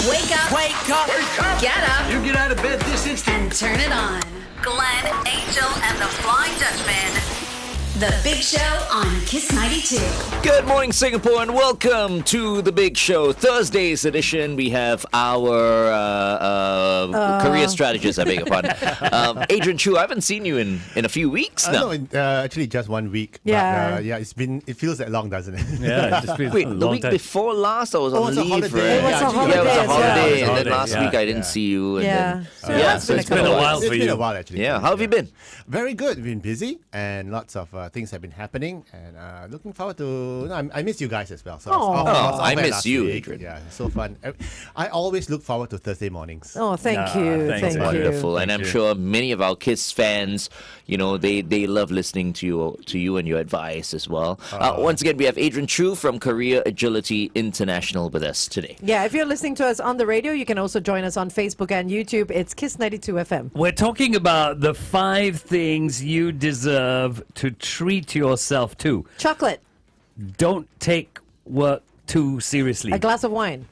Wake up. Wake up. Wake up! Get up. You get out of bed this instant. And turn it on. Glenn, Angel, and the Flying Dutchman. The Big Show on Kiss 92. Good morning, Singapore, and welcome to The Big Show. Thursday's edition, we have our career strategist, I beg your pardon. Adrian Chu, I haven't seen you in a few weeks now. No, actually just 1 week. Yeah. But, it feels that long, doesn't it? Yeah, it just feels Wait, a the long week time. before last, I was on it's a leave, holiday. right? It was a Yeah, holiday it was a as well. holiday, Yeah, and then holiday, last yeah. week I didn't see you. And Yeah. then, So it has been a it's couple been a of while weeks. for It's been you. a while, actually. Yeah, how have you been? Very good. We've been busy, and lots of things have been happening, and looking forward to... I miss you guys as well. So I miss you, Adrian. Yeah, it's so fun. I always look forward to Thursday mornings. Oh, thank you. It's Thank Thanks, you. wonderful, and Thank I'm you. sure many of our Kiss fans, you know, they love listening to you and your advice as well. Once again, we have Adrian Chu from Career Agility International with us today. Yeah, if you're listening to us on the radio, you can also join us on Facebook and YouTube. It's Kiss 92 FM. We're talking about the 5 things you deserve to treat yourself to. Chocolate, Don't take work too seriously. a glass of wine.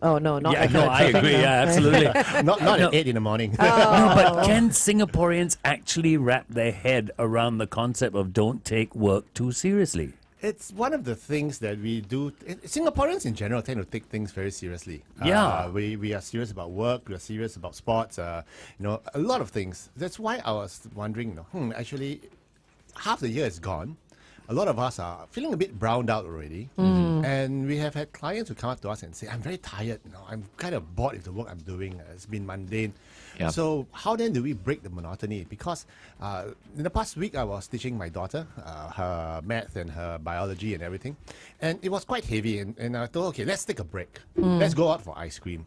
Oh, no, not Yeah, that no, kind of I thing, agree. no. Yeah, absolutely. Not No. at 8 in the morning. No, but can Singaporeans actually wrap their head around the concept of don't take work too seriously? It's one of the things that we do. Singaporeans in general tend to take things very seriously. Yeah. We are serious about work. We are serious about sports. A lot of things. That's why I was wondering, actually, half the year is gone. A lot of us are feeling a bit browned out already. And we have had clients who come up to us and say, I'm very tired. I'm kind of bored with the work I'm doing. It's been mundane. Yeah. So how then do we break the monotony? Because in the past week, I was teaching my daughter her math and her biology and everything. And it was quite heavy. And I thought, okay, let's take a break. Let's go out for ice cream.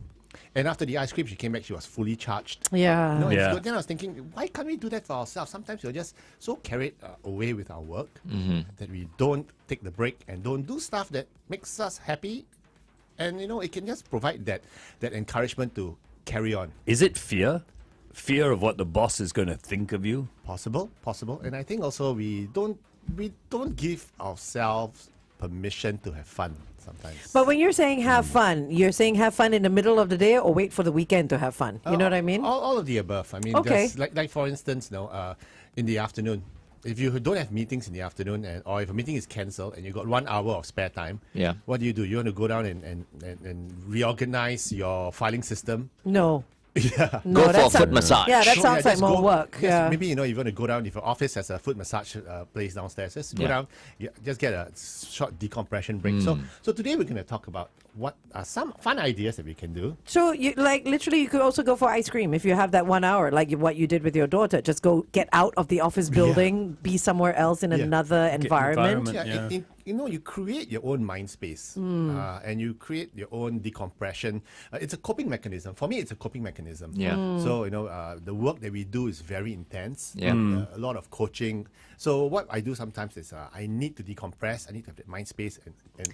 And after the ice cream, she came back, she was fully charged. Yeah. It's Yeah. good. Then I was thinking, why can't we do that for ourselves? Sometimes we're just so carried away with our work that we don't take the break and don't do stuff that makes us happy. And, it can just provide that encouragement to carry on. Is it fear? Fear of what the boss is going to think of you? Possible. And I think also we don't give ourselves permission to have fun sometimes. But when you're saying have fun, you're saying have fun in the middle of the day or wait for the weekend to have fun? You know what I mean? All of the above. I mean, Okay. just like for instance, in the afternoon, if you don't have meetings in the afternoon, or if a meeting is cancelled and you got 1 hour of spare time, Yeah. what do? You want to go down and reorganize your filing system? No. Yeah. No, Go for a that's foot massage. Yeah, that Sure, sounds like just more go- work. yes, Yeah. Maybe, you want to go down, if your office has a foot massage place downstairs, just go Yeah. down, just get a short decompression break. So today we're going to talk about what are some fun ideas that we can do. So, literally, you could also go for ice cream if you have that 1 hour, like what you did with your daughter. Just go get out of the office building, be somewhere else in Yeah. another environment. environment. Yeah, you create your own mind space and you create your own decompression. It's a coping mechanism. For me, it's a coping mechanism. Yeah. So, the work that we do is very intense. Yeah. A lot of coaching. So what I do sometimes is I need to decompress. I need to have that mind space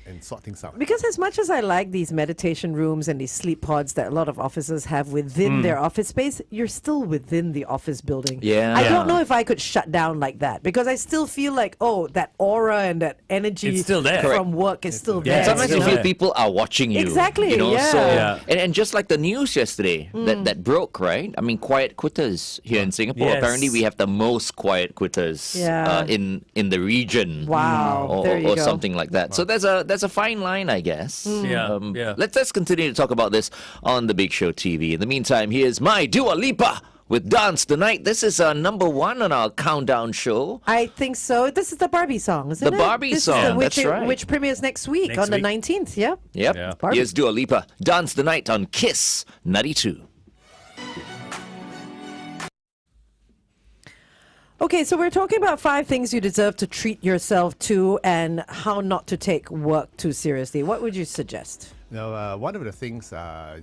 and sort things out. Because as much as I like these meditation rooms and these sleep pods that a lot of offices have within their office space, you're still within the office building. Yeah. I don't know if I could shut down like that because I still feel like, that aura and that energy It's still there. from work is still there. Sometimes you know? feel people are watching you. Exactly, You know, yeah. so Yeah. and just like the news yesterday that broke, right? I mean, quiet quitters here in Singapore. Yes. Apparently, we have the most quiet quitters Yeah. in the region. Wow, Or, there you or go. something like that. So there's a fine line, I guess. Yeah, yeah. Let's continue to talk about this on the Big Show TV. In the meantime, here's my Dua Lipa with Dance the Night. This is number 1 on our countdown show. I think so. This is the Barbie song, isn't The it? Barbie This is song, which, that's right. Which premieres next week Next on the week. 19th, yeah? Yep. Yeah. Barbie. Here's Dua Lipa, Dance the Night on Kiss 92. Okay, so we're talking about 5 things you deserve to treat yourself to and how not to take work too seriously. What would you suggest? Now, one of the things that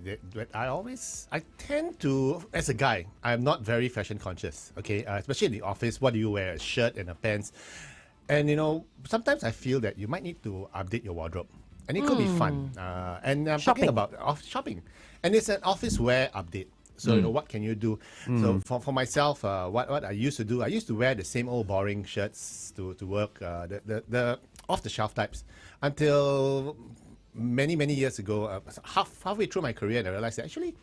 I tend to, as a guy, I'm not very fashion conscious, okay? Especially in the office, what do you wear? A shirt and a pants. And, sometimes I feel that you might need to update your wardrobe. And it could be fun. And I'm Shopping. talking about shopping. And it's an office wear update. So, what can you do? So, for myself, what I used to do, I used to wear the same old boring shirts to work, the off-the-shelf types, until many years ago, halfway through my career, and I realized that actually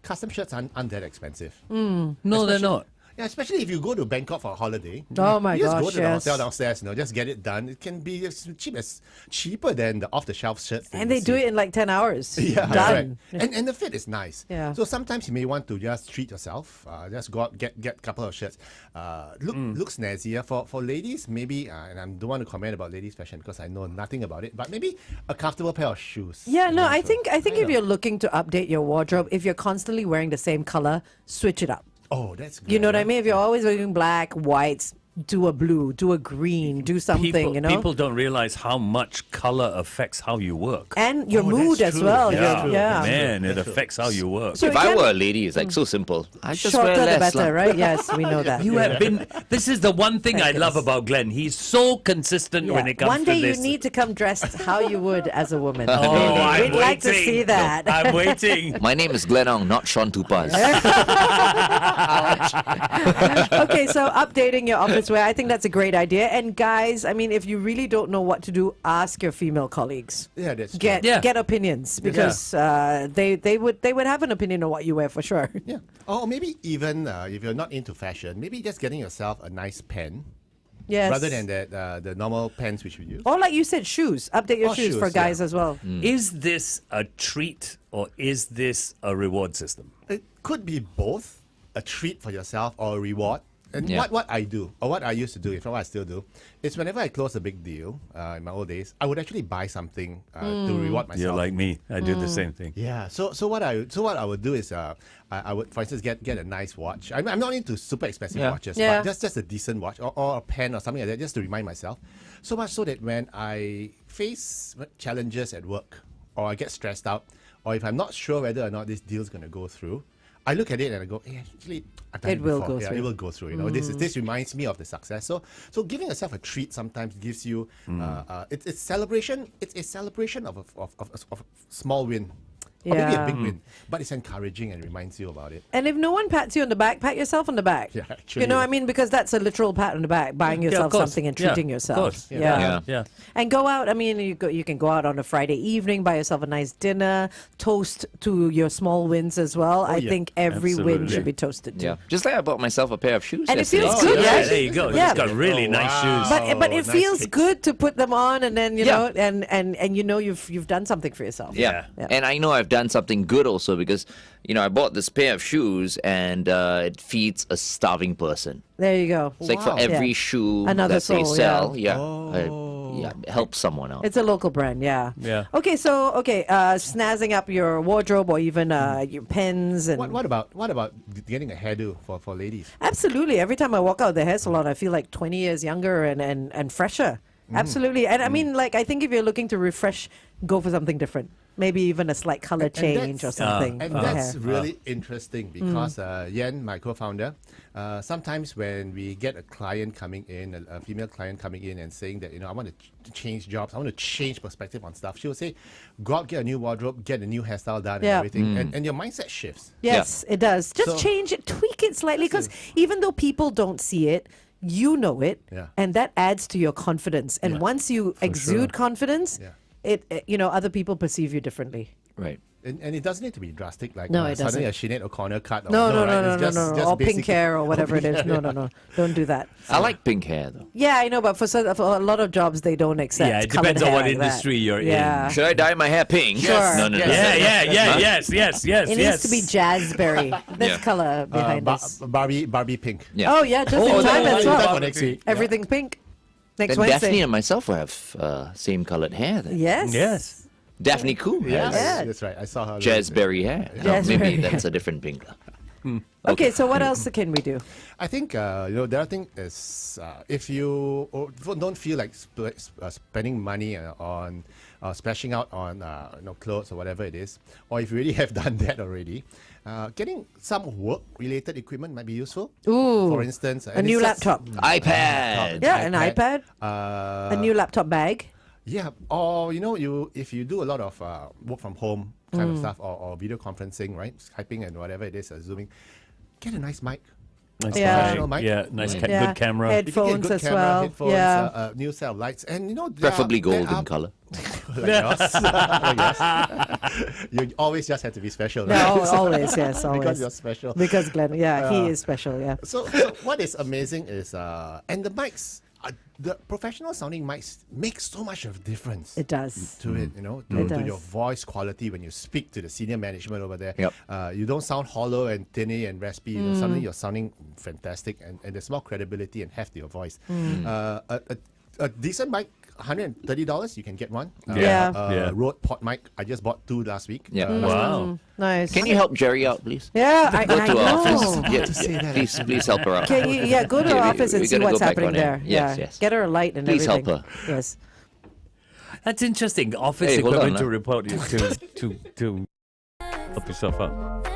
custom shirts aren't that expensive. No, they're not. Yeah, especially if you go to Bangkok for a holiday. Oh my you just go gosh, to the yes. hotel downstairs, just get it done. It can be as cheaper than the off-the-shelf shirts. that And you they do see. it in like 10 hours. Yeah, Done. right. And the fit is nice. Yeah. So sometimes you may want to just treat yourself. Just go out, get a couple of shirts. Look snazzier. For ladies, maybe, and I don't want to comment about ladies' fashion because I know nothing about it, but maybe a comfortable pair of shoes. Yeah, no, I So, think if you're looking to update your wardrobe, if you're constantly wearing the same color, switch it up. Oh, that's good. You know what I mean? If you're always wearing black, whites, do a blue, do a green, do something, People don't realize how much color affects how you work. And your Oh, mood that's as true. well. Yeah. Yeah. Man, it That's true. affects how you work. So If I again- were a lady, it's like so simple. I just Shorter wear the less. better, lah. right? Yes, we know that. You have been. This is the one thing I love Yes. about Glenn. He's so consistent Yeah. when it comes One day to this. you need to come dressed how you would as a woman. Oh, Really. I'm We'd like to waiting. see that. I'm waiting. My name is Glenn Ong, not Sean Tupaz. Okay, so updating your office wear, I think that's a great idea. And guys, I mean, if you really don't know what to do, ask your female colleagues. Yeah, that's true. Get opinions because they would have an opinion on what you wear for sure. Yeah. Or maybe even if you're not into fashion, maybe just getting yourself a nice pen Yes. rather than the normal pens which we use. Or like you said, shoes. Update your Oh, shoes for shoes, guys yeah. as well. Is this a treat or is this a reward system? It could be both a treat for yourself or a reward. And Yeah. what I do, or what I used to do, if not what I still do, is whenever I close a big deal in my old days, I would actually buy something to reward myself. You're like me. I do the same thing. Yeah. So what I would do is I would, for instance, get a nice watch. I'm not into super expensive Yeah. watches, Yeah. but just a decent watch or a pen or something like that, just to remind myself. So much so that when I face challenges at work or I get stressed out, or if I'm not sure whether or not this deal is going to go through, I look at it and I go, hey, actually, I've done It will before. go Yeah, through. it will go through. You know, this reminds me of the success. So giving yourself a treat sometimes gives you it's celebration. It's a celebration of a small win. Or maybe a Yeah. big win, but it's encouraging and reminds you about it. And if no one pats you on the back, pat yourself on the back. Yeah, You actually, know what I yeah. mean? Because that's a literal pat on the back, buying Yeah, of yourself course. something and Yeah, treating of yourself. course. Yeah. Yeah. And go out. I mean, you can go out on a Friday evening, buy yourself a nice dinner, toast to your small wins as well. I yeah. think every win Absolutely. should be toasted to. Yeah. Just like I bought myself a pair of shoes. And it yesterday. feels good, Yeah, right? there you go. Yeah. He's got really nice shoes. But it nice feels kicks. good to put them on, and then you Yeah. know, and you know you've done something for yourself. Yeah. Yeah. And I know I've done something good also because, I bought this pair of shoes and it feeds a starving person. There you go. It's like for Wow. every Yeah. shoe Another that they soul, sell, yeah. help someone out. It's a local brand, yeah. Yeah. Okay, so snazzing up your wardrobe or even your pens and What about getting a hairdo for ladies? absolutely. Every time I walk out of the hair salon, I feel like 20 years younger and fresher. Absolutely, and I mean, like, I think if you're looking to refresh, go for something different. Maybe even a slight color And change or that's- something. And for the that's hair. really interesting because Yen, my co-founder, sometimes when we get a client coming in, a female client coming in and saying that, I want to change jobs, I want to change perspective on stuff, she will say, go out, get a new wardrobe, get a new hairstyle done Yeah. and everything. And your mindset shifts. Yes, it does. Just So- change it, tweak it slightly, because even though people don't see it, you know it, Yeah. and that adds to your confidence. And Yeah, once you exude confidence, Yeah. it other people perceive you differently. Right. And it doesn't need to be drastic, like No, it suddenly doesn't. a Sinead O'Connor cut. Or, No, right? It's no. just Or pink basically- hair or whatever it is. No. Don't do that. I like pink hair though. Yeah, I know, but for a lot of jobs, they don't accept. Yeah, it coloured depends on hair what like that. industry you're in. Yeah. Should I dye my hair pink? Sure. No. Yeah, yes. It needs to be jazzberry. This Yeah. color behind us. Barbie pink. Yeah. Oh yeah, just in Oh, time no, as no, well. for next week. Everything's pink. Next Then Wednesday. Daphne and myself will have same colored hair then. Yes. Yes. Daphne Koo Yes, has Yeah. that's right. I saw her. jazzberry hair. No, Jazzberry maybe hair. that's a different pink. Okay, so what else can we do? I think the other thing is if you don't feel like spending money on splashing out on clothes or whatever it is, or if you really have done that already, getting some work-related equipment might be useful. Ooh, For instance, a new laptop. iPad. Yeah, an iPad, a new laptop bag. Yeah, or if you do a lot of work from home kind of stuff or video conferencing, right? Skyping and whatever it is, Zooming, get a nice mic. Nice professional mic. mic. Yeah, nice, Yeah. good camera. If you get Headphones good as camera, well. headphones, Yeah. new set of lights, and there Preferably are- there gold in are- color. like yours. Like yours. You always just have to be special, right? No, always, yes, always. Because you're special. Because Glenn, he is special, yeah. So what is amazing is, and the mics, the professional sounding mics make so much of a difference. It does. To it, you know, It to does. your voice quality when you speak to the senior management over there. Yep. You don't sound hollow and tinny and raspy. You know, suddenly you're sounding fantastic, and there's more credibility and heft to your voice. A decent mic, $130, you can get one. Yeah. Yeah. Rode Pod mic. I just bought 2 last week. Yeah. Wow. Nice. Can you help Jerry out, please? Yeah, I Go to her know. office. Yeah, to say that. please help her out. Can you, go to Okay, her we- office and we're see gonna what's go back happening on it. there. Yes, yeah. yes. Get her a light and Please everything. help her. Yes. That's interesting. Office Hey, hold equipment on, to huh? report you to help yourself out.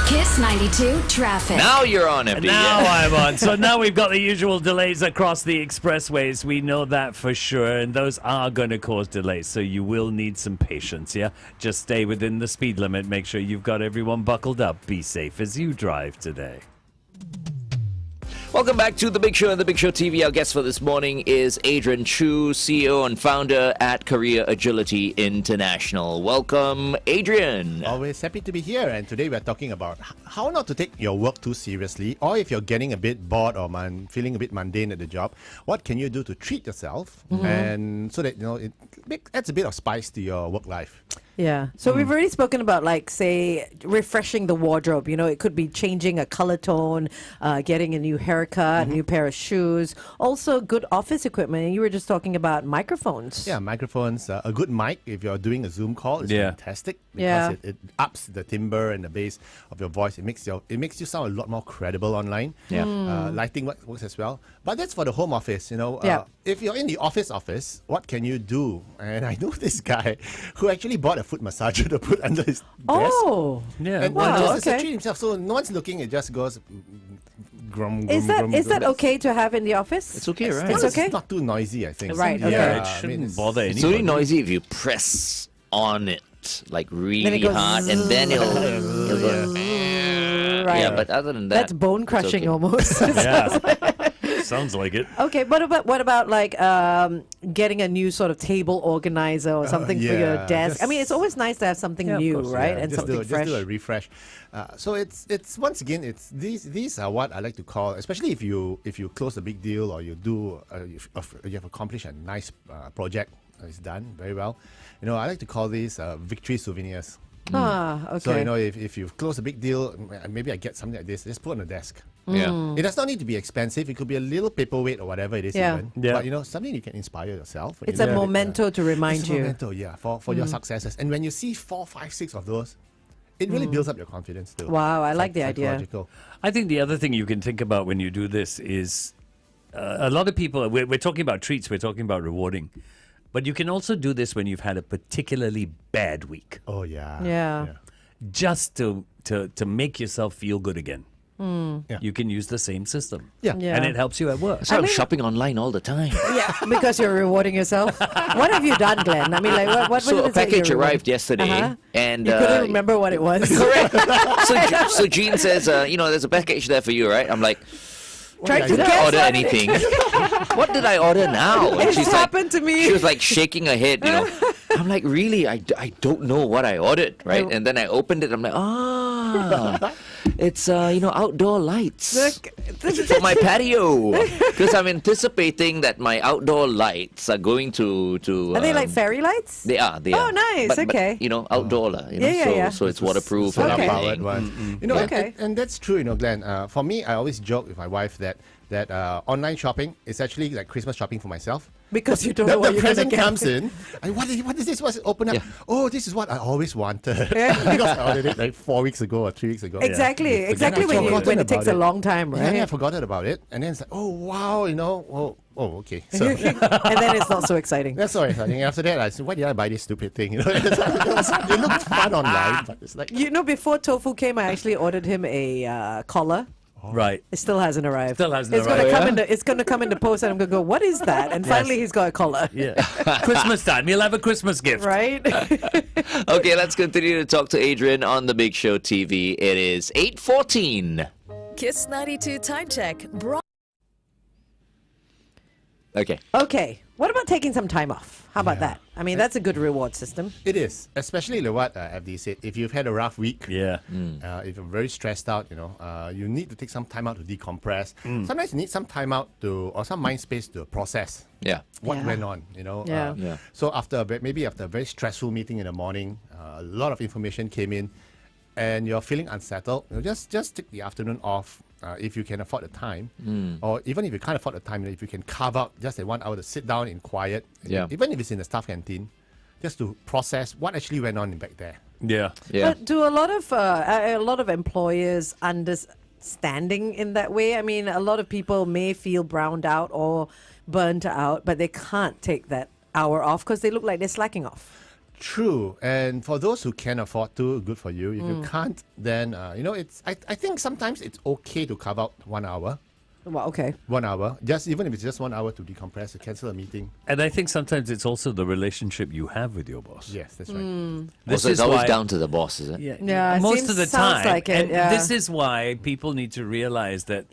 Kiss 92 traffic. Now you're on, FD. Now Yeah. I'm on. So now we've got the usual delays across the expressways. We know that for sure, and those are going to cause delays. So you will need some patience. Yeah, just stay within the speed limit. Make sure you've got everyone buckled up. Be safe as you drive today. Welcome back to The Big Show and The Big Show TV. Our guest for this morning is Adrian Chu, CEO and founder at Career Agility International. Welcome, Adrian. Always happy to be here, and today we're talking about how not to take your work too seriously, or if you're getting a bit bored or feeling a bit mundane at the job, what can you do to treat yourself, and so that it adds a bit of spice to your work life. Yeah. So we've already spoken about, like, say, refreshing the wardrobe. You know, it could be changing a color tone, getting a new haircut, new pair of shoes. Also, good office equipment. You were just talking about microphones. Yeah, microphones, a good mic if you're doing a Zoom call is Yeah. fantastic because Yeah. it ups the timbre and the bass of your voice. It makes you sound a lot more credible online. Yeah. Lighting works as well, but that's for the home office. Yeah. If you're in the office, what can you do? And I know this guy who actually bought a foot massager to put under his desk. Oh. Yeah. And Wow, just to okay. treat himself, so no one's looking. It just goes. Grum, Is grum, that grum. okay to have in the office? It's okay, right? It's okay? It's not too noisy, I think. Right, okay. Yeah, it I mean, shouldn't it's- bother It's anybody. only noisy if you press on it like really goes hard, and then it'll go. Right. Yeah, but other than that, That's bone it's crushing okay. almost. Yeah. Sounds like it. Okay, but what about like getting a new sort of table organizer or something for your yeah, desk? I mean, it's just- always nice to have something Yeah, of new, course, right? Yeah, And just something do, fresh. Just do a refresh. So it's once again these are what I like to call, especially if you close a big deal or you do you have accomplished a nice project, it's done very well. I like to call these victory souvenirs. Okay. So if you've closed a big deal, maybe I get something like this. Just put on the desk. Yeah. It does not need to be expensive. It could be a little paperweight or whatever it is. Yeah. Even. Yeah. But something you can inspire yourself. It's a memento to remind It's a you. memento, yeah, for your successes. And when you see 4, 5, 6 of those, it really builds up your confidence too. Wow, I like the idea. Psychological. I think the other thing you can think about when you do this is a lot of people, we're talking about treats, we're talking about rewarding. But you can also do this when you've had a particularly bad week, Oh yeah. Yeah. just to make yourself feel good again. Yeah. You can use the same system. Yeah. Yeah. And it helps you at work. So I'm shopping online all the time. Yeah, because you're rewarding yourself. What have you done, Glenn? I mean, like, what So was a it that package you're arrived rewarding? yesterday, Uh-huh. and You couldn't remember what it was. Correct. So Jean says, there's a package there for you, right? I'm like, Trying I to didn't guess order what it anything. What did I order now? And It's happened to me. She was like shaking her head, I'm like, really? I don't know what I ordered, right? And then I opened it. I'm like, it's outdoor lights for my patio, because I'm anticipating that my outdoor lights are going to. Are they like fairy lights? They are. They Oh, are. nice, But, okay. outdoor lah. Yeah. So it's waterproof Solar and powered everything. one. Okay. And that's true, Glenn. For me, I always joke with my wife that online shopping is actually like Christmas shopping for myself. Because you don't know what The you're going to present get. comes in, and what is this? What's it? Open up. Yeah. Oh, this is what I always wanted. Because I ordered it like 4 weeks ago or 3 weeks ago. Exactly, I've exactly forgotten when it takes a about long time, Yeah, right? I forgot about it, and then it's like, oh wow, okay. So And then it's not so exciting. that's all exciting. After that, I said, why did I buy this stupid thing? It looked fun online, but it's like, Before tofu came, I actually ordered him a collar. Right. It still hasn't arrived. Still hasn't it's Gonna arrived. come in the, it's going to come in the post, and I'm going to go, what is that? And finally, he's got a collar. Yeah. Christmas time. You'll have a Christmas gift. Right? Okay, let's continue to talk to Adrian on the Big Show TV. It is 8:14. Kiss 92 Time Check. Okay. Okay. What about taking some time off? How about that? I mean, that's a good reward system. It is, especially like what FD said. If you've had a rough week, Yeah. if you're very stressed out, you need to take some time out to decompress. Sometimes you need some time out or some mind space to process Yeah. what Yeah. went on. Yeah. Yeah. So maybe after a very stressful meeting in the morning, a lot of information came in, and you're feeling unsettled. Just take the afternoon off. If you can afford the time, or even if you can't afford the time, if you can carve out just a 1 hour to sit down in quiet, Yeah. even if it's in the staff canteen, just to process what actually went on back there. Yeah. Yeah. But do a lot of employers understanding in that way? I mean, a lot of people may feel browned out or burnt out, but they can't take that hour off because they look like they're slacking off. True, and for those who can afford to, good for you. If you can't, then it's. I think sometimes it's okay to carve out 1 hour. Well, okay. 1 hour, even if it's just 1 hour to decompress, to cancel a meeting. And I think sometimes it's also the relationship you have with your boss. Yes, that's right. This So it's is always why- down to the boss, is it? Yeah, it most of the sounds time. like it, and yeah. this is why people need to realize that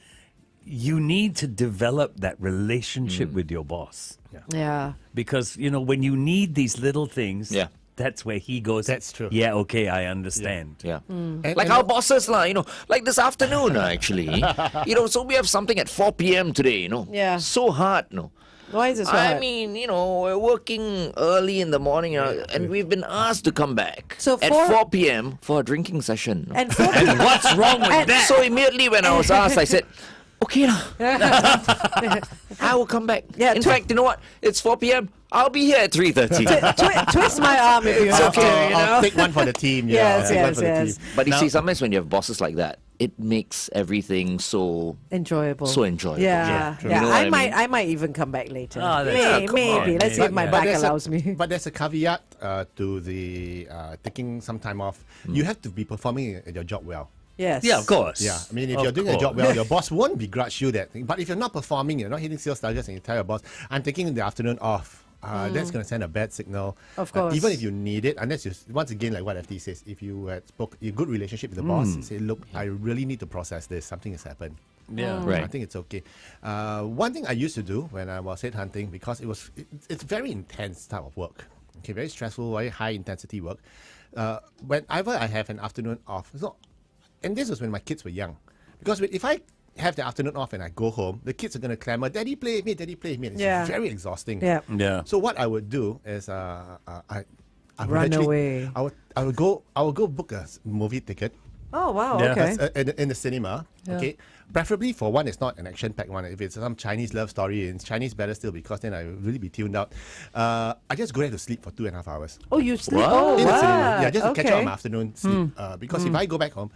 you need to develop that relationship with your boss. Yeah. Because, when you need these little things, Yeah. that's where he goes, That's true. Yeah, okay, I understand. Yeah. And- Like and- our bosses, like this afternoon, actually. So we have something at 4 p.m. today, Yeah. So hard, Why is it so I hard? mean, we're working early in the morning, and we've been asked to come back So at 4 4 p.m. for a drinking session. And 4 And what's wrong with that? So immediately when I was asked, I said, okay, I will come back. Yeah, In fact, you know what? It's 4 p.m. I'll be here at 3:30. twist my arm if you have to, I'll take one for the team. Yeah, Yes, I'll take one yes, for the yes. team. But you see, sometimes when you have bosses like that, it makes everything so Enjoyable. so enjoyable. Yeah, true. yeah. You know what I mean? I might even come back later. Oh, that's- maybe, Yeah, come maybe. on, Let's see if maybe. my But back there's allows me. But there's a caveat to the taking some time off. You have to be performing at your job well. Yes. Yeah, of course. Yeah, I mean, if Of you're doing a job course. well, your boss won't begrudge you that thing. But if you're not performing, you're not hitting sales targets, and you tell your boss, I'm taking the afternoon off, that's going to send a bad signal. Of course. Even if you need it, unless you, once again, like what FT says, if you had a good relationship with the boss, say, look, I really need to process this. Something has happened. Yeah. Right. I think it's okay. One thing I used to do when I was headhunting, because it's very intense type of work. Okay, very stressful, very high intensity work. Whenever I have an afternoon off, and this was when my kids were young, because if I have the afternoon off and I go home, the kids are going to clamor, "Daddy, play with me, Daddy, play with me." And it's Yeah. very exhausting. Yeah. Yeah. So what I would do is I would Run actually, away. I would go book a movie ticket. Oh, wow. Yeah. Okay. In the cinema, okay. Preferably for one, it's not an action-packed one. If it's some Chinese love story, and Chinese better still because then I will really be tuned out. I just go there to sleep for 2.5 hours. Oh, you sleep? What? Oh, In the wow. cinema, yeah, just to catch up on Okay. my afternoon sleep. Because if I go back home,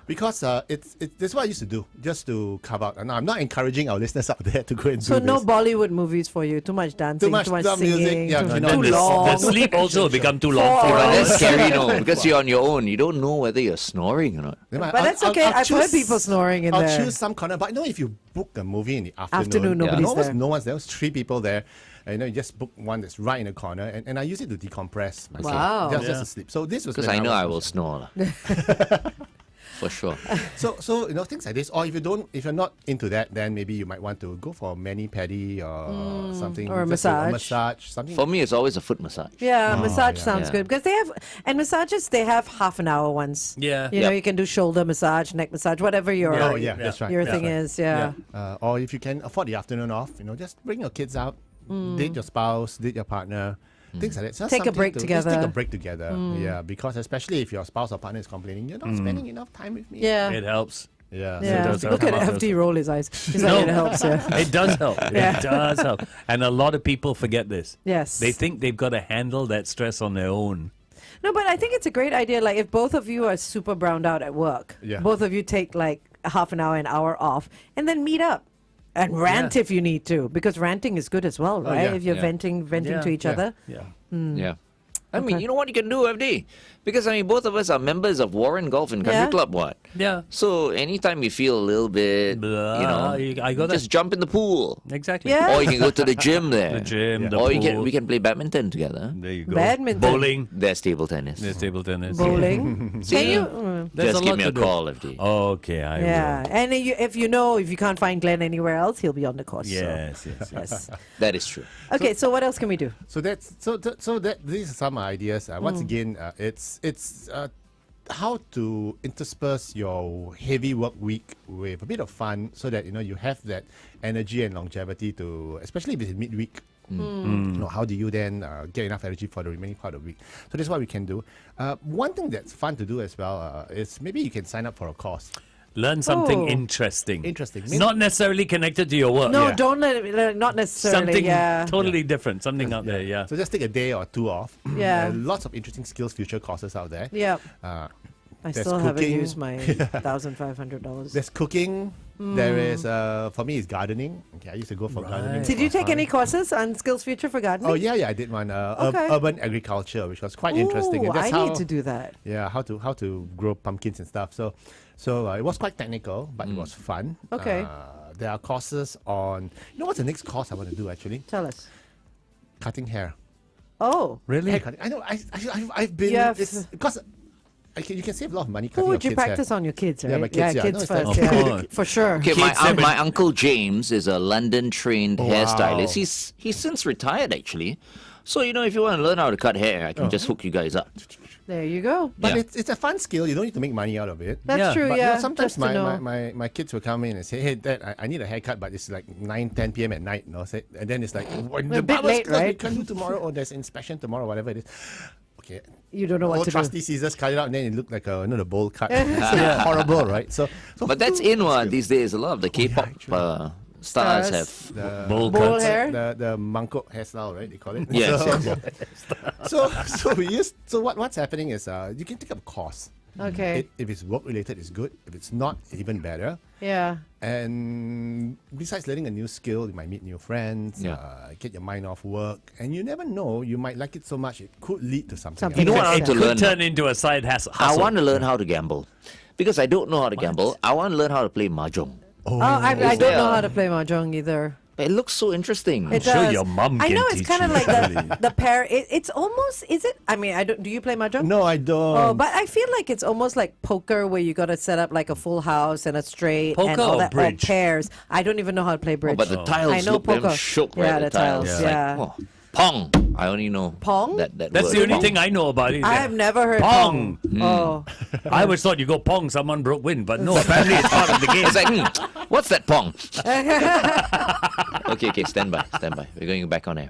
because that's what I used to do, just to carve out. And I'm not encouraging our listeners out there to go and So do no this. Bollywood movies for you? Too much dancing, Too much dumb singing, music, yeah, too, no, And no, then too long. the sleep also become too long for Four But us. that's scary, because you're on your own. You don't know whether you're snoring or not. Never mind, But that's okay. I've heard choose- people snoring in I'll there. choose some corner. But if you book a movie in the Afternoon, nobody's almost there. no one's there. There's 3 people there. And, you just book one that's right in the corner, and I use it to decompress myself, Wow. just Yeah. to sleep. So this was Because when I know was I will snore. For sure. So things like this. Or if you're not into that, then maybe you might want to go for a mani-pedi or something. or a just massage. something. For me, it's always a foot massage. Yeah, massage yeah. sounds Yeah. good because massages they have half an hour ones. Yeah. You know, Yep. you can do shoulder massage, neck massage, whatever your Oh yeah, that's right. your that's thing right. is. Yeah. Or if you can afford the afternoon off, just bring your kids out, date your spouse, date your partner, things like that. Just Take a something break just together. take a break together. Yeah, because especially if your spouse or partner is complaining, you're not spending enough time with me. Yeah. It helps. Yeah. Yeah. does Look help. at FD roll his eyes. He's like, it helps. Yeah. It does help. Yeah. It does help. And a lot of people forget this. Yes. They think they've got to handle that stress on their own. No, but I think it's a great idea. Like if both of you are super browned out at work, Yeah. both of you take like a half an hour, an hour off, and then meet up and rant Yeah. if you need to, because ranting is good as well, right? yeah, If you're yeah. venting Yeah, to each yeah. other. Yeah. Yeah. I mean, you know what you can do, FD? Because, both of us are members of Warren Golf and Country Yeah. Club, what? Yeah. So, anytime you feel a little bit, Blah, I go there. just jump in the pool. Exactly. Yeah. Or you can go to the gym there. The gym, the Or pool. we can play badminton together. There you go. Badminton. Bowling. There's table tennis. There's table tennis. Bowling. Can you? There's Just a give lot me to a do. call, FD. Okay, I Yeah, will. and if you can't find Glenn anywhere else, he'll be on the course. so- Yes. Yes. That is true. Okay, so what else can we do? So these are some ideas. Once again, it's how to intersperse your heavy work week with a bit of fun, so that you have that energy and longevity to, especially if it's midweek. How do you then get enough energy for the remaining part of the week? So that's what we can do. One thing that's fun to do as well is maybe you can sign up for a course. Learn something Oh. interesting. Interesting. Not necessarily connected to your work. No, Yeah. don't let it, not necessarily. Something Yeah. totally different. Something out there, yeah. So just take a day or two off. Yeah. Lots of interesting skills future courses out there. Yeah. Uh, I there's still haven't cooking. used my $1,500. There's cooking. There is, for me, it's gardening. Okay, I used to go for gardening. Did you take any courses on Skills Future for gardening? Oh yeah, I did one. Okay. Urban agriculture, which was quite interesting. Ooh, And that's I how, need to do that. Yeah, how to grow pumpkins and stuff. So it was quite technical, but it was fun. Okay. There are courses on. What's the next course I want to do actually? Tell us. Cutting hair. Oh, Really? Hair cutting. I know. I've been. You have It's because you can save a lot of money who cutting would your you kids' practice hair. on your kids, right? Yeah, my kids, yeah. kids No, it's first, like- yeah. Of course. For sure. Okay, Kids have my uncle James is a London-trained Wow. hairstylist. He's since retired actually. So if you want to learn how to cut hair, I can just hook you guys up. There you go. But Yeah. it's a fun skill. You don't need to make money out of it. That's Yeah. true, But yeah. sometimes just to know. my kids will come in and say, "Hey, Dad, I need a haircut, but it's like 9-10 p.m. at night." And then it's like, A bit late, we right? can't do tomorrow, or there's inspection tomorrow, whatever it is. Okay, You don't know what old to do. trusty scissors cut it out, and then it looked like a bowl cut. So horrible, right? So But that's in one these days. A lot of the K-pop actually. stars Stars. have. the Bowl Bowl cuts. hair. the mangkok hairstyle, right? They call it. Yes, So, so what's happening is you can take up a course. Okay. If it's work related, it's good. If it's not, even better. Yeah. And besides learning a new skill, you might meet new friends, Yeah. get your mind off work, and you never know, you might like it so much, it could lead to something. Something You know what I else, want It to could learn? turn into a side hustle. I want to learn how to gamble. Because I don't know how to gamble. I want to learn how to play mahjong. Oh, I Is don't there know a- how to play mahjong either. It looks so interesting. It sure does. your mum I can know it's teach kind of you. like the pair. It's almost. Is it? I mean, I don't. Do you play mahjong? No, I don't. Oh, but I feel like it's almost like poker, where you got to set up like a full house and a straight and Poker all or that, bridge? or pairs. I don't even know how to play bridge. But the tiles I know look them poker. shook, Yeah, right? the tiles, It's yeah. Like, oh, pong. I only know Pong? That That's word, the only pong. thing I know about it. I have never heard Pong. pong. Oh, I always thought you go pong, someone broke wind, but no, apparently it's part of the game. It's like, what's that pong? Okay, stand by. We're going back on air.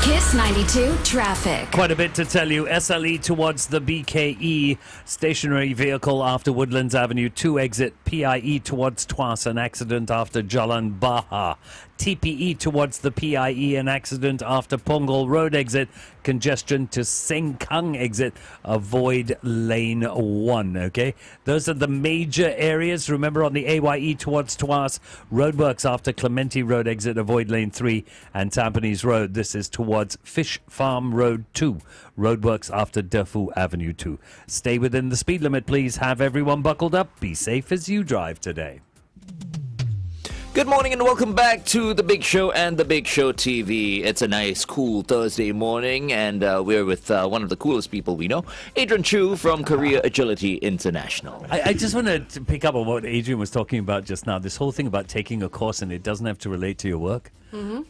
Kiss 92 traffic. Quite a bit to tell you. SLE towards the BKE stationary vehicle after Woodlands Avenue 2 exit. PIE towards Tuas, an accident after Jalan Baha. TPE towards the PIE, an accident after Punggol Road exit. Congestion to Sengkang exit. Avoid lane 1, okay? Those are the major areas. Remember, on the AYE towards Tuas, roadworks after Clementi Road exit. Avoid lane 3 and Tampines Road. This is towards Fish Farm Road 2. Roadworks after Defu Avenue 2. Stay within the speed limit, please. Have everyone buckled up. Be safe as you drive today. Good morning and welcome back to The Big Show and The Big Show TV. It's a nice, cool Thursday morning, and we're with one of the coolest people we know, Adrian Chu from Korea Agility International. I just wanted to pick up on what Adrian was talking about just now. This whole thing about taking a course and it doesn't have to relate to your work.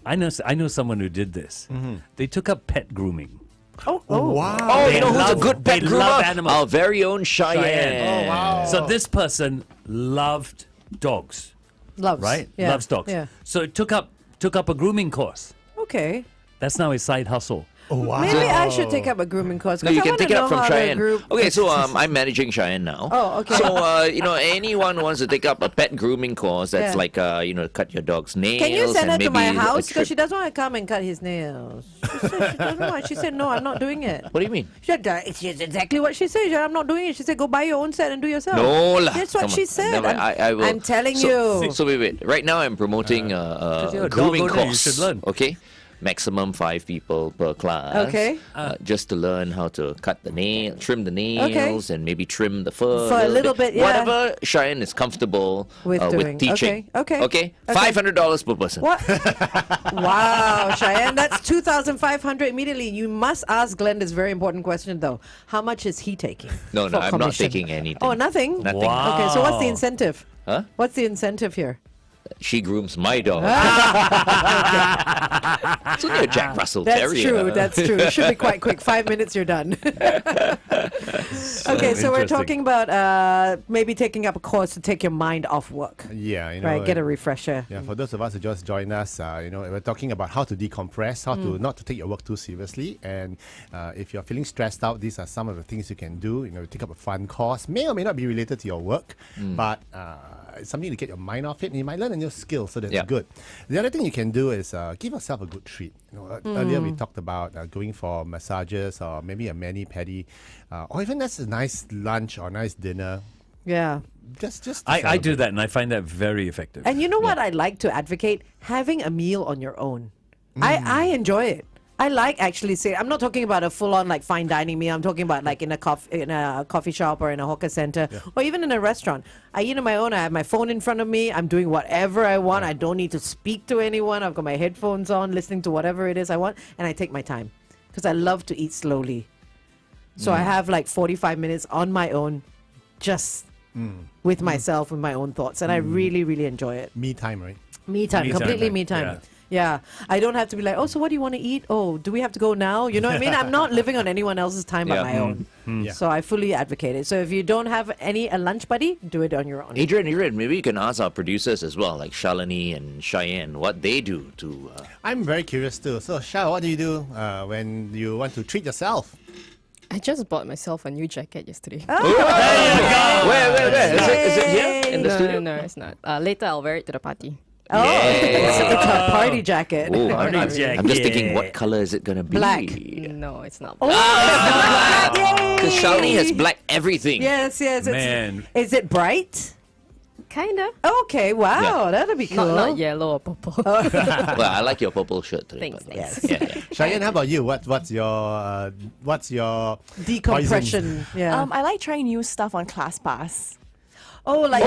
I know someone who did this. They took up pet grooming. oh, Wow. Oh, They you know who's a love- good pet they love groomer? animals. Our very own Cheyenne. Cheyenne. Oh, wow. So this person loved dogs, loves right? Yeah. Loves dogs. Yeah. So it took up a grooming course. Okay. That's now his side hustle. Oh, wow. Maybe I should take up a grooming course. No, 'cause you I can wanna take it up know from how to Cheyenne. group- Okay, so I'm managing Cheyenne now. Oh, okay. So anyone who wants to take up a pet grooming course that's Yeah. like cut your dog's nails. Can you send and her to my maybe a house? trip- Because she doesn't want to come and cut his nails. She said she doesn't want. She said, no, I'm not doing it. What do you mean? She said, it's exactly what she said. She said, I'm not doing it. She said, go buy your own set and do yourself. No lah. That's what Come she on. said. Never, I will. I'm telling so, you. So wait. Right now I'm promoting you're a a dog grooming owner, you course. should learn. Okay. Maximum 5 people per class. Okay. Just to learn how to cut the nail, trim the nails, and maybe trim the fur. For a little bit, yeah. Whatever Cheyenne is comfortable With doing. teaching. Okay. $500 per person. What? Wow, Cheyenne, that's 2,500 immediately. You must ask Glenn this very important question, though. How much is he taking? No, for I'm not commission? taking anything. Oh, nothing? Nothing. Wow. Okay, so what's the incentive? Huh? What's the incentive here? She grooms my dog. It's only a Jack Russell That's Terrier. true. That's true. It should be quite quick. 5 minutes, you're done. Okay, so we're interesting. talking about maybe taking up a course to take your mind off work. Yeah, Right, get a refresher. Yeah, for those of us who just joined us, we're talking about how to decompress, how to not to take your work too seriously, and if you're feeling stressed out, these are some of the things you can do. Take up a fun course, may or may not be related to your work, but it's something to get your mind off it, and you might learn a new skill, so that's Yeah. good. The other thing you can do is give yourself a good treat. Earlier we talked about going for massages or maybe a mani-pedi, or even just a nice lunch or nice dinner. Yeah. Just to I do celebrate. that, and I find that very effective. And you know what I like to advocate? Having a meal on your own. I enjoy it. I like actually say I'm not talking about a full on like fine dining meal. I'm talking about like in a coffee shop or in a hawker center or even in a restaurant. I eat on my own. I have my phone in front of me. I'm doing whatever I want. I don't need to speak to anyone. I've got my headphones on, listening to whatever it is I want, and I take my time because I love to eat slowly. So I have like 45 minutes on my own, just with myself, with my own thoughts, and I really, really enjoy it. Me time, right? Me time, Me time, completely right? me time. Yeah. Yeah, I don't have to be like, oh, so what do you want to eat? Oh, do we have to go now? You know what I mean? I'm not living on anyone else's time but Yeah. my own. Yeah. So I fully advocate it. So if you don't have a lunch buddy, do it on your own. Adrian, maybe you can ask our producers as well, like Shalini and Cheyenne, what they do to. I'm very curious too. So, Shah, what do you do when you want to treat yourself? I just bought myself a new jacket yesterday. Where? Is it here in the no, studio? no, it's not. Later, I'll wear it to the party. Oh, it's a party jacket. Oh, I'm Party just thinking, jacket. what color is it gonna be? Black. No, it's not. Because Shalini has black everything. Yes. Man. Is it bright? Kinda. Okay, wow, Yeah. that'll be cool. Not yellow or purple. Well, I like your purple shirt today. Thanks, but- thanks. Yeah. Cheyenne, how about you? What's your Decompression. Yeah. I like trying new stuff on ClassPass. oh, like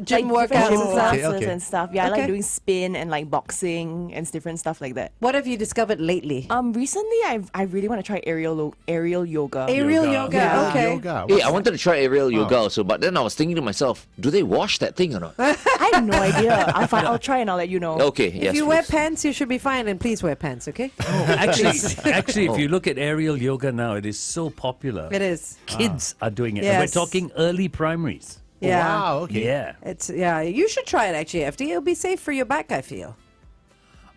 gym like workouts different and gym stuff. Okay, classes okay. and stuff. Yeah, I Okay. like doing spin and like boxing and different stuff like that. What have you discovered lately? Recently I really want to try aerial yoga. Aerial Yoga. yoga. Yeah. Okay. yoga? Hey, I wanted to try aerial yoga also, but then I was thinking to myself, do they wash that thing or not? I have no idea. I'll try and I'll let you know. Okay, If yes, you wear please. pants, you should be fine, and please wear pants, okay? Actually, if you look at aerial yoga now, it is so popular. It is. Kids are doing it. Yes. And we're talking early primaries. Yeah. Wow, okay. Yeah. You should try it actually, FD. It'll be safe for your back, I feel.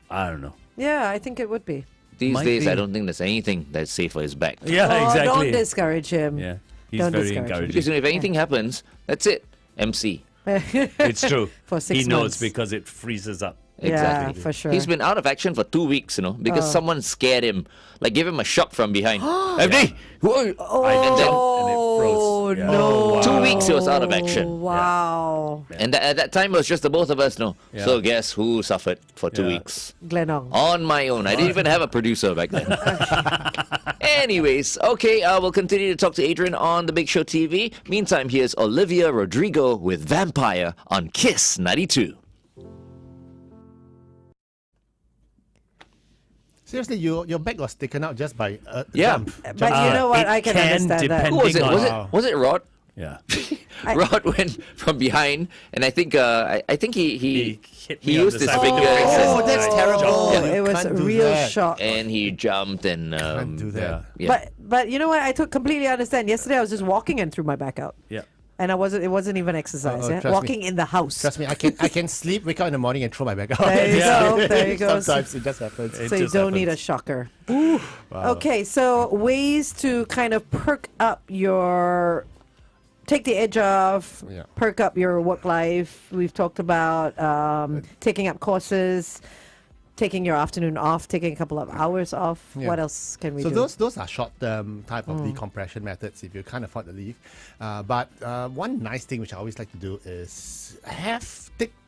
I don't know. Yeah, I think it would be. These Might days, be. I don't think there's anything that's safe for his back. Yeah, Oh, exactly. don't discourage him. Yeah, he's Don't very discourage him. encouraging. Because if anything happens, that's it. MC. It's true. For 6 he knows months. because it freezes up. Yeah, Exactly. for sure. He's been out of action for 2 weeks, because Oh. someone scared him, like gave him a shock from behind. FD! Whoa! I did And that, then and it froze. Oh, Yeah. no. wow. 2 weeks he was out of action. Wow. And at that time, it was just the both of us, no? Yeah. So guess who suffered for 2 Yeah. weeks? Glenong. On my own. I didn't even have a producer back then. Anyways, okay, we'll continue to talk to Adrian on The Big Show TV. Meantime, here's Olivia Rodrigo with Vampire on Kiss 92. Seriously, your back was taken out just by Yeah. jump. But you know what? it I can can understand that. depend- Who was it? Was Wow. it? Was it Rod? Yeah. Rod went from behind, and I think I think he He hit me on used the his side of the fingers face. Oh, and, that's terrible. Oh, You it was can't a do real that. shock. and he jumped and Can't do that. yeah. But you know what? I completely understand. Yesterday I was just walking and threw my back out. Yeah. And it wasn't even exercise. Oh, Yeah? trust me. Walking in the house. Trust me, I can sleep, wake up in the morning, and throw my bag out. There you go. There you go. Sometimes it just happens. It So you just don't need a happens. shocker. Wow. Okay, so ways to kind of perk up take the edge off, Yeah. perk up your work life. We've talked about taking up courses, taking your afternoon off, taking a couple of hours off. Yeah. What else can we So do? those are short-term type of decompression methods if you can't afford to leave. But one nice thing which I always like to do is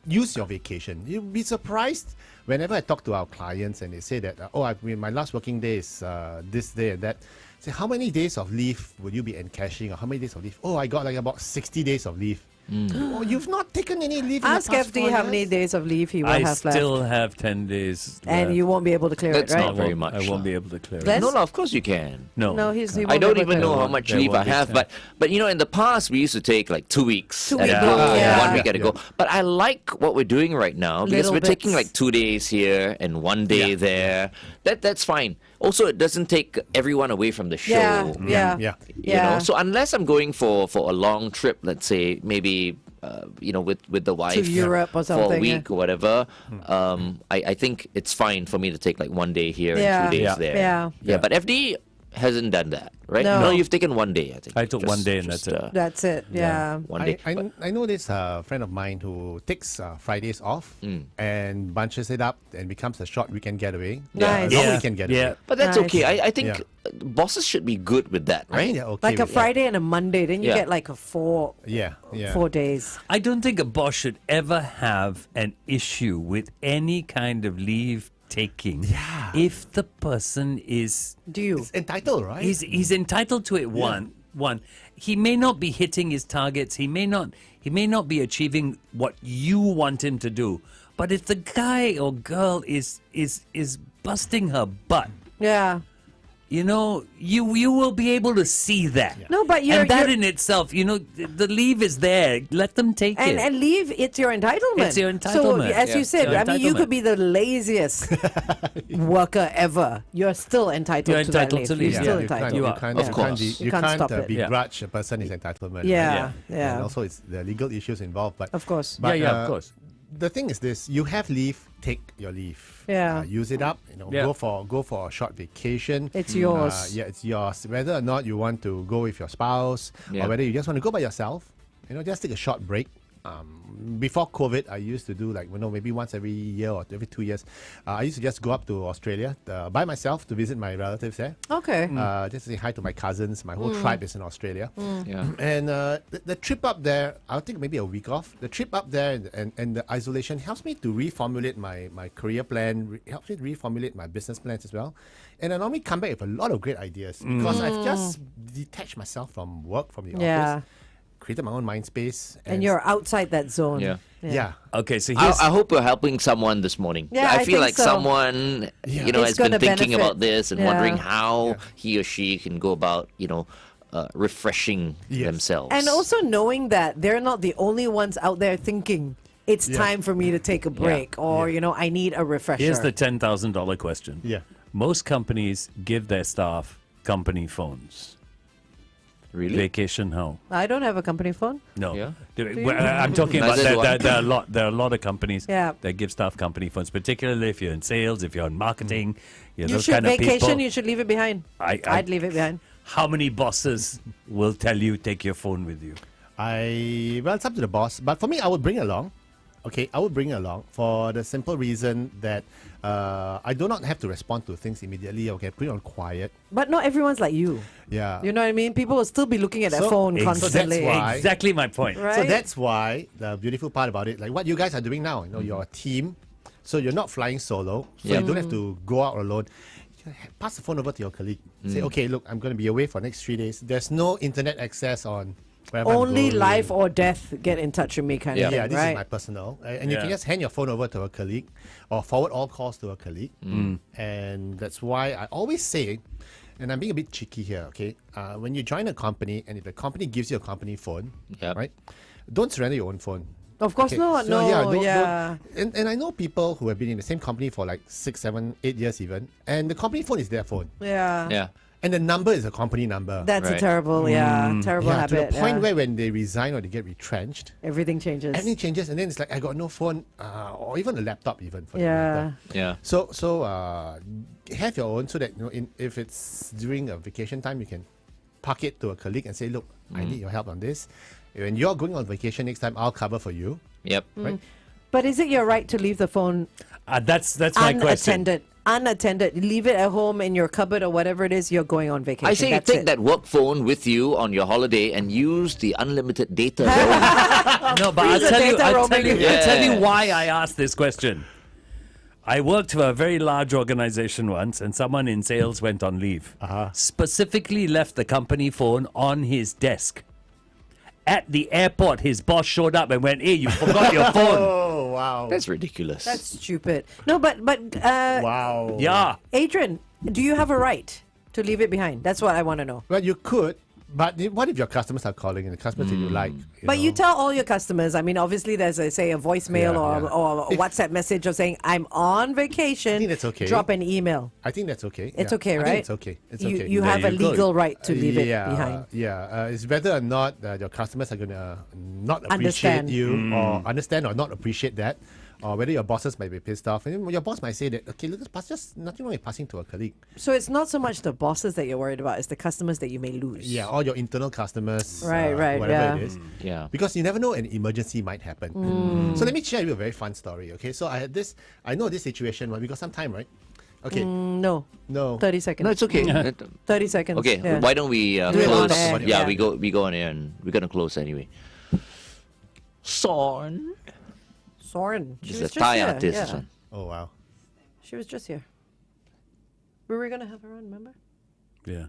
use your vacation. You'll be surprised whenever I talk to our clients and they say that my last working day is this day and that. Say, how many days of leave would you be encashing, or how many days of leave? Oh, I got like about 60 days of leave. Oh, you've not taken any leave in Ask the past FD 4 how many years? days of leave he will I have still left. have 10 days And left. you won't be able to clear That's it, right? not very much. I won't be able to clear Let's- it. No, of course you can. No. No, he I won't don't be able even to- know how won't- much there leave I won't be have, time. but in the past we used to take like 2 weeks 2 at weeks, a go, yeah. 1 week at a Yeah. go. But I like what we're doing right now because Little we're taking bits. like 2 days here and 1 day there. That's fine. Also, it doesn't take everyone away from the show. Yeah, yeah, Yeah. You know, so unless I'm going for a long trip, let's say maybe with the wife Europe or for a something, week or whatever, I think it's fine for me to take like 1 day here Yeah. and 2 days Yeah. there. Yeah. But FD hasn't done that, right? No. You've taken 1 day, I think. I took 1 day and that's it. That's it, yeah. 1 day. I know this friend of mine who takes Fridays off and bunches it up and becomes a short weekend getaway. Nice. Long Yeah. weekend getaway. Yeah. But that's Nice. okay. I think Yeah. bosses should be good with that, I right? think they're okay Like a with that. Friday and a Monday, then you Yeah. get like a 4 Yeah. 4 days. I don't think a boss should ever have an issue with any kind of leave taking if the person is Do you? It's entitled, right? he's entitled to it. One he may not be hitting his targets, he may not be achieving what you want him to do, but if the guy or girl is busting her butt, Yeah. you know, you will be able to see that. No, but and that you're- in itself, you know, the leave is there. Let them take it. And leave, it's your entitlement. It's your So, entitlement. as you Yeah. said, Your I mean, you entitlement. could be the laziest worker ever. You're still entitled You're to that entitled to leave. leave, You're yeah. still You can't, entitled. You you are. can't, Of you course. can't, You can't stop it. begrudge a person his entitlement. Yeah, right? yeah. And also, it's the legal issues involved. But Of course. but, of course. The thing is this: you have leave, take your leave. Yeah. Use it up. Yeah. Go for a short vacation. It's yours. Yeah, it's yours. Whether or not you want to go with your spouse Yeah. or whether you just want to go by yourself, just take a short break. Before COVID, I used to do maybe once every year or every 2 years. I used to just go up to Australia by myself to visit my relatives there. Okay. Just to say hi to my cousins. My whole tribe is in Australia. Yeah. And the trip up there, I'll take maybe a week off. The trip up there and the isolation helps me to reformulate my career plan, helps me to reformulate my business plans as well. And I normally come back with a lot of great ideas because I've just detached myself from work, from the Yeah. office, created my own mind space. And you're outside that zone. Yeah. Yeah. Okay, so I here's hope we're helping someone this morning. Yeah, I I feel think like so. someone, It's has been gonna thinking benefit. about this and Yeah. wondering how he or she can go about, refreshing Yes. themselves. And also knowing that they're not the only ones out there thinking it's time for me to take a break or, I need a refresher. here's the $10,000 question. Yeah. Most companies give their staff company phones. really? Vacation how? I don't have a company phone. No. Yeah. Well, I'm talking about Neither do I. there are a lot of companies Yeah. that give staff company phones, particularly if you're in sales, if you're in marketing, You those should kind of vacation, people. you should leave it behind. I'd leave it behind. How many bosses will tell you take your phone with you? It's up to the boss. But for me, I would bring it along. Okay, I would bring it along for the simple reason that I do not have to respond to things immediately. Okay, put it on quiet. But not everyone's like you. Yeah. You know what I mean? People will still be looking at their So- phone so that's constantly. why- Exactly my point. Right? So that's why the beautiful part about it, like what you guys are doing now, you're a team. So you're not flying solo. So Yeah. you don't have to go out alone. You pass the phone over to your colleague. Say, okay, look, I'm going to be away for next 3 days. There's no internet access on wherever I'm Only going. life or death get in touch with me kind Yeah. of Yeah, thing, this right? is my personal. And you can Yeah. just hand your phone over to a colleague or forward all calls to a colleague. And that's why I always say, and I'm being a bit cheeky here, okay? When you join a company and if the company gives you a company phone, Yep. right? Don't surrender your own phone. Of course not. So, No, don't- and I know people who have been in the same company for like 6, 7, 8 years even, and the company phone is their phone, Yeah. Yeah. and the number is a company number. That's a Right. terrible, terrible yeah, habit. to the point yeah. where when they resign or they get retrenched, Everything changes. everything changes, and then it's like I got no phone, or even a laptop, even for that Yeah. matter. Yeah. So have your own, so that if it's during a vacation time, you can park it to a colleague and say, look, I need your help on this. When you're going on vacation next time, I'll cover for you. Yep. Right? But is it your right to leave the phone That's my question. unattended? Unattended. Leave it at home in your cupboard or whatever it is you're going on vacation. I say you That's take it. that work phone with you on your holiday and use the unlimited data. No, but I'll Freeze the tell you, data I'll tell you, roaming. I'll tell you Yeah. why I asked this question. I worked for a very large organization once, and someone in sales went on leave. Specifically left the company phone on his desk. At the airport, his boss showed up and went, "Hey, you forgot your phone." Oh, wow. That's ridiculous. That's stupid. No, but wow. Yeah. Adrian, do you have a right to leave it behind? That's what I want to know. Well, you could, but what if your customers are calling and the customers that you like? But know? you tell all your customers. I mean, obviously, there's a voicemail Yeah, or, yeah. or a If- WhatsApp message of saying I'm on vacation. I think that's okay. Drop an email. I think that's okay. It's yeah. okay, I right? think it's okay. It's You, okay. you There have a you go. legal right to leave yeah, it behind. It's whether or not your customers are going to not appreciate Understand. you or understand or not appreciate that, or whether your bosses might be pissed off. And your boss might say that, okay, look, it's just nothing wrong with passing to a colleague. So it's not so much the bosses that you're worried about; it's the customers that you may lose. Yeah, or your internal customers. Right, whatever yeah. it is. Yeah. Because you never know an emergency might happen. So let me share with you a very fun story, okay? So I know this situation, right? We got some time, right? Okay. No, No. 30 seconds. No, it's okay. 30 seconds. Okay, yeah. why don't we Do it close? on air, Yeah, yeah. we go on air and we're gonna close anyway. Sorn. Soren. She She's was a just Thai here. artist. Yeah. This one. Oh, wow. She was just here. We were gonna have her on, remember? Yeah.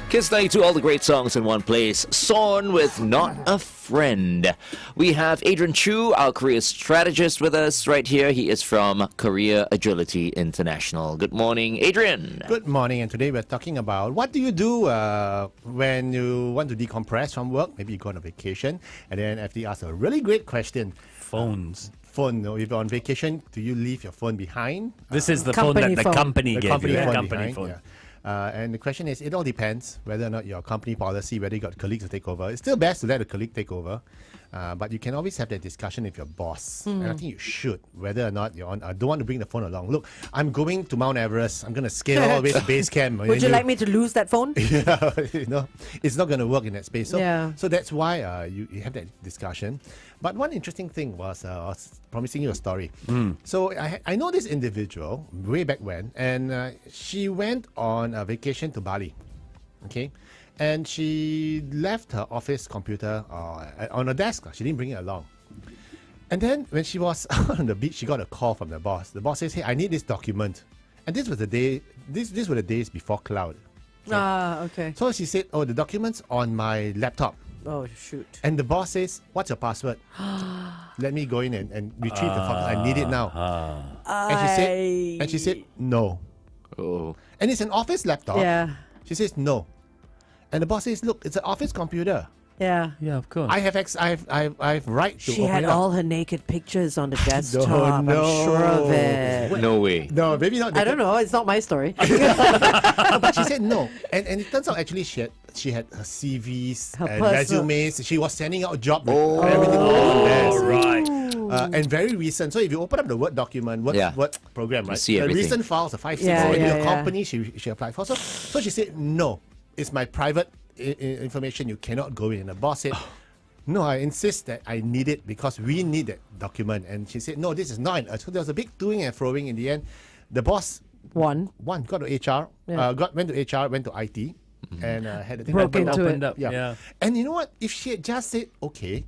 Kiss 92, all the great songs in one place. Sorn with Not a Friend. We have Adrian Chu, our career strategist, with us right here. He is from Career Agility International. Good morning, Adrian. Good morning, and today we're talking about what do you do when you want to decompress from work? Maybe you go on a vacation, and then FD asks a really great question. Phones. Phone, if you're on vacation, do you leave your phone behind? This is the phone that Company the phone. company The gave company you. phone Company behind, phone. yeah. And the question is, it all depends whether or not your company policy, whether you got colleagues to take over. It's still best to let a colleague take over, but you can always have that discussion with your boss. And I think you should, whether or not you're on. I don't want to bring the phone along. Look, I'm going to Mount Everest. I'm going to scale all the way to base camp. Would you like me to lose that phone? Yeah, it's not going to work in that space. So, Yeah. so that's why you have that discussion. But one interesting thing was, I was promising you a story. So I know this individual way back when, and she went on a vacation to Bali, okay? And she left her office computer on a desk. She didn't bring it along. And then when she was out on the beach, she got a call from the boss. The boss says, "Hey, I need this document." And this was the day. These were the days before cloud. Okay. So she said, "Oh, the document's on my laptop." Oh, shoot. And the boss says, "What's your password?" Let me go in and retrieve the file. I need it now. And she said, "No." Oh. And it's an office laptop. Yeah. She says, "No." And the boss says, "Look, it's an office computer. Yeah. Yeah, of course. I have right to She open had it up." all her naked pictures on the desktop. I'm no. sure of it. No way. No, maybe not. I don't know. It's not my story. But she said no. And it turns out actually she had her CVs Her and personal- resumes. She was sending out jobs with everything on there. All right. And very recent. So if you open up the Word document, Word program, right? see the everything. recent files are 5, 6 Yeah, already. yeah, Your yeah. company she applied for. So she said no. It's my private information. You cannot go in. And the boss said, "No, I insist that I need it because we need that document." And she said, "No, this is not." So there was a big toing and froing. In the end, the boss One. got to HR, Yeah. went to HR, went to IT, and had the thing Broke opened into up. it. Opened up. Yeah. Yeah. And you know what? If she had just said okay,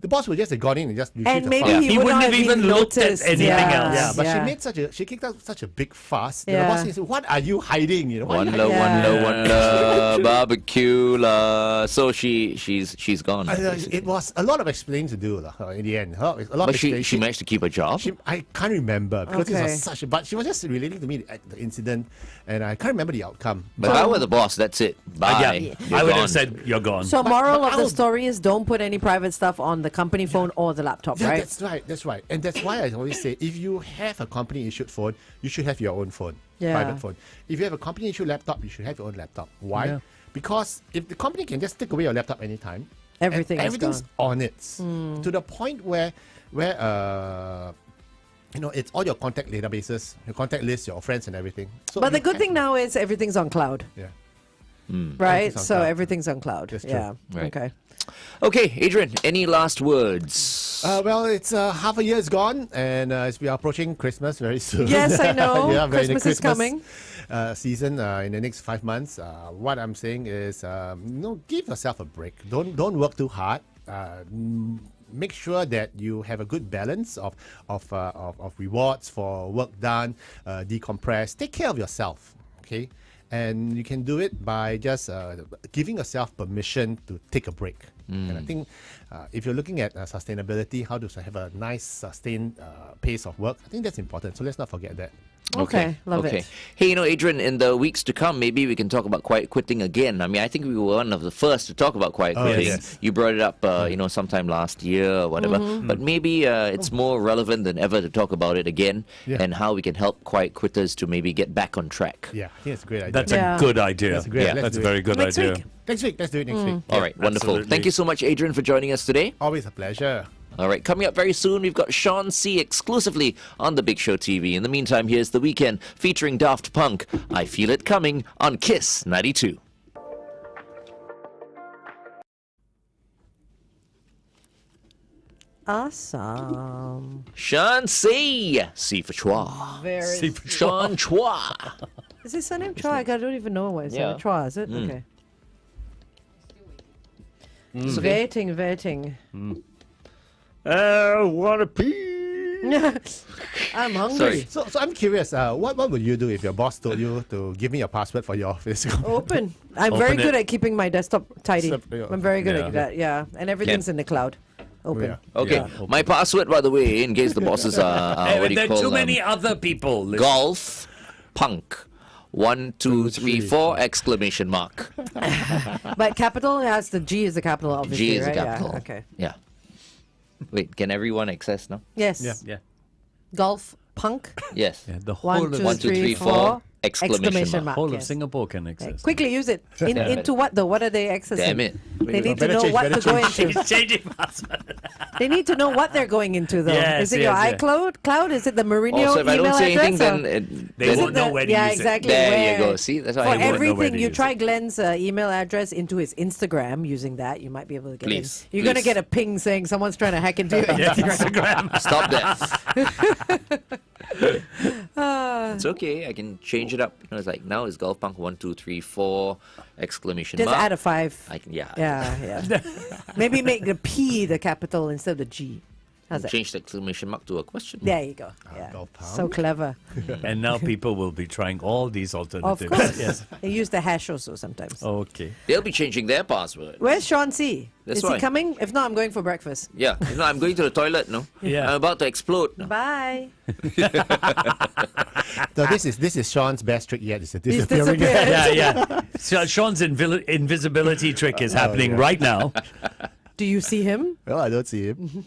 the boss would just have gone in and just retrieved And the maybe file. he, He would wouldn't not have even looked at noticed. anything else. Yeah, but Yeah. she kicked out such a big fuss. that Yeah. The boss said, "What are you hiding? You know, why are you One low, hiding?" one low, barbecue la. So she's gone. basically. It was a lot of explaining to do in the end. A lot But of she explanation. managed to keep her job. I can't remember because it Okay. was such a. But she was just relating to me the incident, and I can't remember the outcome. But if I were the boss, that's it. Bye. Yeah, You're I would gone. have said you're gone. So moral but of the I'll- story is don't put any private stuff on the company phone or the laptop, Yeah, right? that's right. That's right. And that's why I always say if you have a company issued phone, you should have your own phone, Yeah. private phone. If you have a company issued laptop, you should have your own laptop. Why? Yeah. Because if the company can just take away your laptop anytime, Everything and is everything's gone. on it to the point where it's all your contact databases, your contact list, your friends, and everything. So But the you good have- thing now is everything's on cloud, yeah. right? Everything's on So cloud. everything's on cloud. That's true. Yeah. Right. Okay. Okay, Adrian, any last words? Well, it's half a year is gone, and we are approaching Christmas very soon. Yes, I know. Yeah, we're in the Christmas is coming. Season in the next 5 months. What I'm saying is, give yourself a break. Don't work too hard. Make sure that you have a good balance of rewards for work done. Decompress. Take care of yourself. Okay. And you can do it by just giving yourself permission to take a break. And I think if you're looking at sustainability, how to have a nice, sustained pace of work, I think that's important. So let's not forget that. Okay, love it. Hey, Adrian, in the weeks to come, maybe we can talk about quiet quitting again. I mean, I think we were one of the first to talk about quiet quitting. yes. You brought it up, sometime last year or whatever. Mm-hmm. But maybe it's more relevant than ever to talk about it again and how we can help quiet quitters to maybe get back on track. Yeah, I think it's a great idea. That's Yeah. a good idea. That's great. Yeah. Let's That's a do it. very good Next idea. week. Next week. Let's do it next week. All right, wonderful. Absolutely. Thank you so much, Adrian, for joining us today. Always a pleasure. All right, coming up very soon, we've got Sean C. exclusively on The Big Show TV. In the meantime, here's The Weekend featuring Daft Punk. I Feel It Coming on Kiss 92. Awesome. Sean C. C for Chua. Very. Sean Chua. Is his surname Chua? I don't even know what his Yeah. surname Chua, is it? Okay. Waiting. Want to pee? I'm hungry. Sorry. So I'm curious. What would you do if your boss told you to give me your password for your office? Open. I'm very Open good it. at keeping my desktop tidy. Yeah. I'm very good Yeah. at that. Yeah, and everything's in the cloud. Open. Yeah. Okay, Yeah. my password, by the way, in case the bosses are Hey, what do there you are call too them? many other people. Golf Punk. 1, 2, 3, 4 exclamation mark. But capital has the G is the capital, obviously. G is a right? capital. Yeah. Okay. Yeah. Wait, can everyone access now? Yes. Yeah. Yeah. Golf punk. Yes. Yeah, the whole 1, of 2, 1, 2, 3, 3, 4. 4 exclamation mark. whole of yes. Singapore can Okay, access. quickly use it. Into what though? What are they accessing? Damn it. They need to Better know change, what better to go change. into. He's changing password. They need to know what they're going into though. Yes, is it your yes, yes. iCloud? Cloud? Is it the Mourinho Also, if I email don't say anything, address? then or- They then- won't know where to yeah, use it. exactly. There where. you go. See, that's why For I won't know where everything, to you use try it. Glenn's email address into his Instagram. Using that, you might be able to get Please, in. You're going to please. get a ping saying someone's trying to hack into your Yeah, Instagram. Instagram. Stop that. It's okay. I can change it up. It's like now it's Golf Punk 1, 2, 3, 4 exclamation Just mark. add a 5. I can, yeah. Yeah. Maybe make the P the capital instead of the G. How's that? Change the exclamation mark to a question. There you go. Yeah. Golf So pound. clever. And now people will be trying all these Of alternatives. course. Yes. They use the hash also sometimes. Okay. They'll be changing their password. Where's Sean C? That's Is he why. coming? If not, I'm going for breakfast. Yeah. No, I'm going to the toilet, no? Yeah. I'm about to explode. No? Bye. So this is Sean's best trick yet. It's He's disappearing. disappeared. Yeah. So Sean's invisibility trick is happening yeah. right now. Do you see him? Well, I don't see him.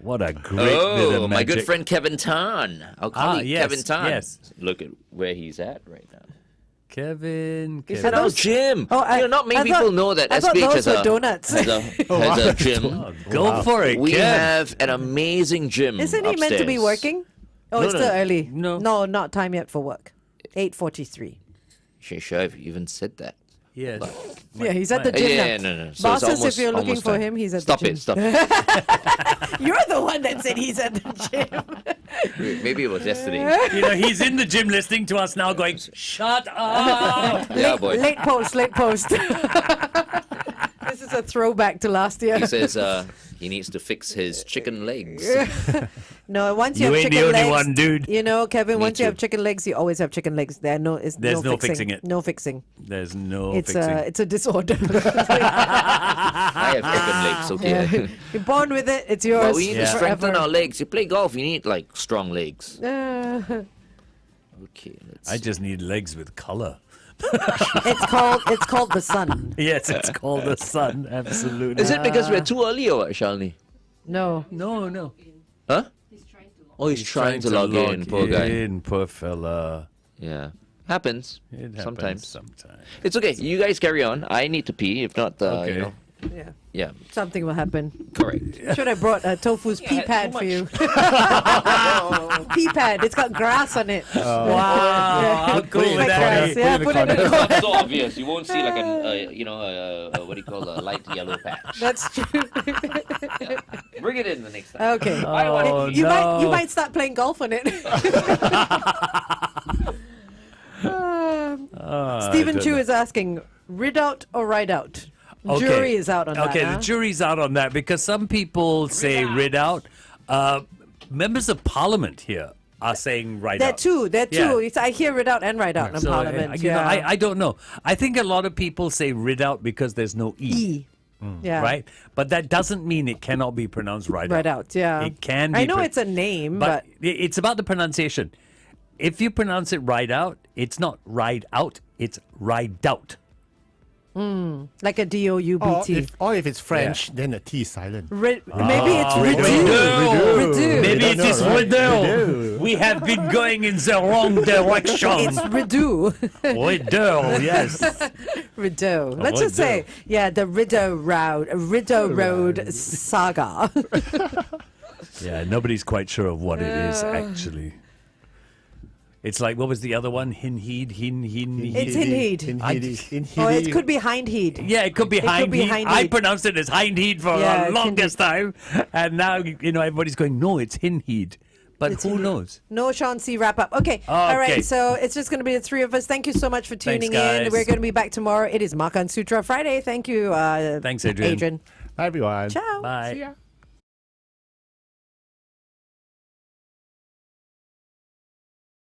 What a great bit Oh, of my good magic. friend Kevin Tan. Our colleague yes, Kevin Tan. yes. Look at where he's at right now. Kevin. Hello, Jim. Oh, Not many I people thought- know that I thought SPH those has were a, donuts. has a gym. Go for it, We Kev. have an amazing gym. Isn't he meant to be upstairs. working? Oh, No, it's no. still early. No. No, not time yet for work. 8:43. Sure, I've even said that. Yes. Yeah, he's at the gym Yeah, now. no. So it's Bosses, almost, if you're looking almost for time. him, he's at Stop the gym. Stop it. You're the one that said he's at the gym. Maybe it was yesterday. You know, he's in the gym listening to us now going, shut up. Yeah, boy. Late post. This is It's a throwback to last year. He says he needs to fix his chicken legs. No, once you You have ain't chicken the only legs, one, dude. You know, Kevin. Me Once you too. have chicken legs, you always have chicken legs. There's no fixing it. No fixing. There's no It's fixing. it's a disorder. I have chicken legs, okay. You're born with it. It's yours. Well, we need to strengthen forever. our legs. You play golf, you need like strong legs. Uh, Okay, let's I just need legs with color. it's called the sun. Yes, it's called the sun. Absolutely. Is it because we're too early or what, Shalini? No. No. Huh? Oh, he's trying to log in, poor guy. Poor fella. Yeah. Happens. It happens Sometimes. sometimes. It's okay. You guys carry on. I need to pee. If not, Okay. you know. Yeah. Yeah, Something will happen. correct. Should have brought Tofu's pea Yeah, pad too for much. you. Pea pad. It's got grass on it. Wow, how cool Like would that grass. be? Yeah, put it in the It's corner. not so obvious. You won't see like what do you call a light yellow patch. That's true. Bring it in the next time. Okay. Oh, you no. might start playing golf on it. Stephen I Chu don't is asking, rid out or ride out? Okay. Jury is out on that. Okay, huh? the jury's out on that because some people say rid out. Members of Parliament here are saying ride That out. too. That Yeah. too. It's, I hear rid out and ride out in So, Parliament. you know, yeah. I don't know. I think a lot of people say rid out because there's no E. Yeah. Right? But that doesn't mean it cannot be pronounced ride out. Ride out. Yeah. It can be. I know it's a name, but but it's about the pronunciation. If you pronounce it ride out, it's not ride out, it's ride out. like a D-O-U-B-T. Or if it's French, then the T is silent. Maybe it's Rideau. Rideau. Maybe don't it know, is right? Rideau. Rideau. We have been going in the wrong direction. It's Rideau. Rideau, yes. Rideau. Let's just say, yeah, the Rideau Road saga. Yeah, nobody's quite sure of what it is, actually. It's like, what was the other one? Hinheed? It's Hinheed. Oh, it could be Hindheed. Yeah, it could be It could be Hindheed. I Hindheed. pronounced it as Hindheed for Yeah, the longest time. And now, everybody's going, no, it's Hinheed. But It's who Hinheed. knows? No Sean C wrap up. Okay. All Okay. right. So it's just going to be the three of us. Thank you so much for tuning in. guys. We're going to be back tomorrow. It is Makan Sutra Friday. Thank you. Thanks, Adrian. Adrian. Hi, everyone. Ciao. Bye. See ya.